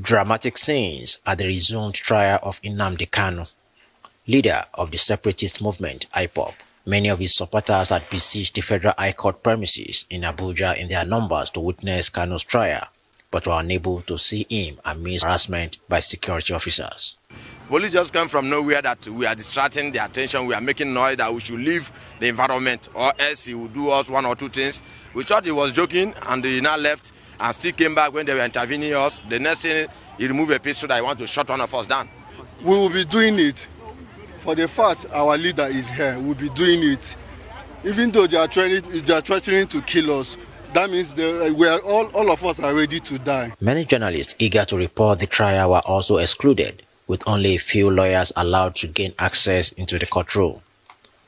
Dramatic scenes at the resumed trial of Nnamdi Kanu, leader of the separatist movement IPOB. Many of his supporters had besieged the Federal High Court premises in Abuja in their numbers to witness Kanu's trial, but were unable to see him amidst harassment by security officers. Police just come from nowhere that we are distracting their attention, we are making noise, that we should leave the environment, or else he will do us one or two things. We thought he was joking, and he now left and still came back when they were intervening us. The next thing, he removed a pistol that he wanted to shut one of us down. We will be doing it. For the fact our leader is here, we'll be doing it. Even though they are threatening to kill us, that means we are all of us are ready to die. Many journalists eager to report the trial were also excluded, with only a few lawyers allowed to gain access into the courtroom.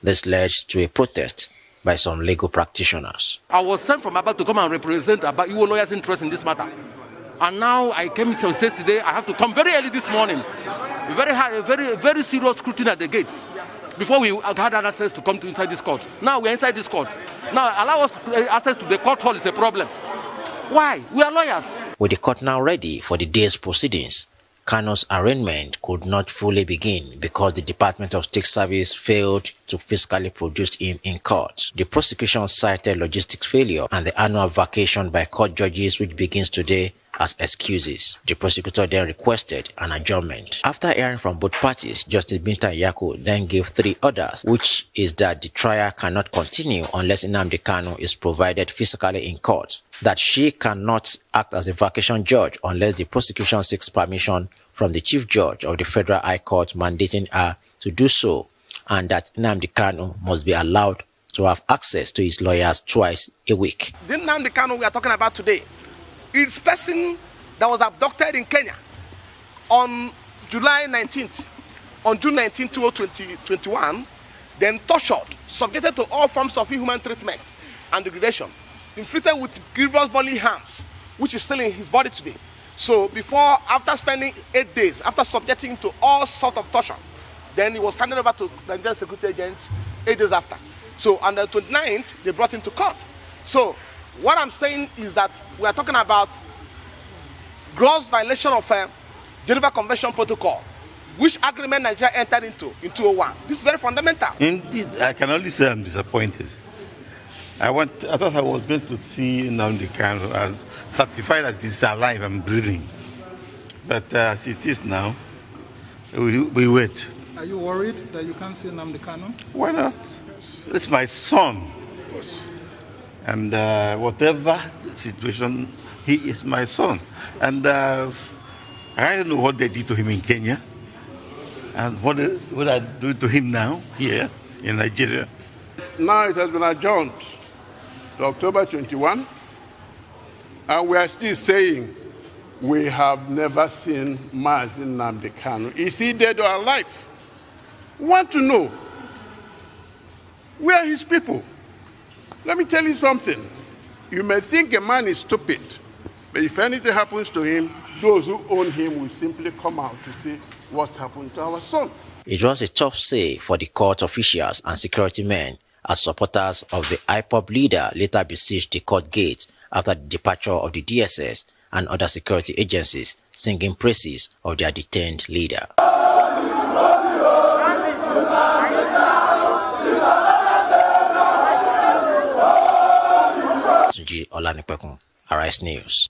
This led to a protest by some legal practitioners. I was sent from Aba to come and represent Igbo lawyers' interest in this matter. And now I came to say today I have to come very early this morning. Very serious scrutiny at the gates before we had access to come to inside this court. Now we're inside this court. Now allow us access to the court hall is a problem. Why? We are lawyers. With the court now ready for the day's proceedings, Kanu's arraignment could not fully begin because the Department of State Service failed to physically produce him in court. The prosecution cited logistics failure and the annual vacation by court judges, which begins today, as excuses. The prosecutor then requested an adjournment. After hearing from both parties, Justice Binta Yaku then gave 3 orders, which is that the trial cannot continue unless Nnamdi Kanu is provided physically in court, that she cannot act as a vacation judge unless the prosecution seeks permission from the Chief Judge of the Federal High Court mandating her to do so, and that Nnamdi Kanu must be allowed to have access to his lawyers twice a week. The Nnamdi Kanu we are talking about today is person that was abducted in Kenya on July 19th, on June 19, 2021, then tortured, subjected to all forms of inhuman treatment and degradation, inflicted with grievous bodily harms, which is still in his body today. So after spending 8 days, after subjecting him to all sorts of torture, then he was handed over to Nigerian security agents 8 days after. So on the 29th, they brought him to court. So what I'm saying is that we are talking about gross violation of Geneva Convention Protocol, which agreement Nigeria entered into in 2001. This is very fundamental. Indeed, I can only say I'm disappointed. I thought I was going to see Nnamdi Kanu as certified that he's alive and breathing. But as it is now, we wait. Are you worried that you can't see Nnamdi Kanu? Why not? It's my son. Of course. And whatever situation, he is my son. And I don't know what they did to him in Kenya and what I do to him now here in Nigeria. Now it has been adjourned to October 21, and we are still saying we have never seen Mazi Nnamdi Kanu. Is he dead or alive? We want to know, where are his people? Let me tell you something. You may think a man is stupid, but if anything happens to him, those who own him will simply come out to say what happened to our son. It was a tough say for the court officials and security men as supporters of the IPOB leader later besieged the court gate after the departure of the DSS and other security agencies, singing praises of their detained leader. Sunji Olanipekun, Arise News.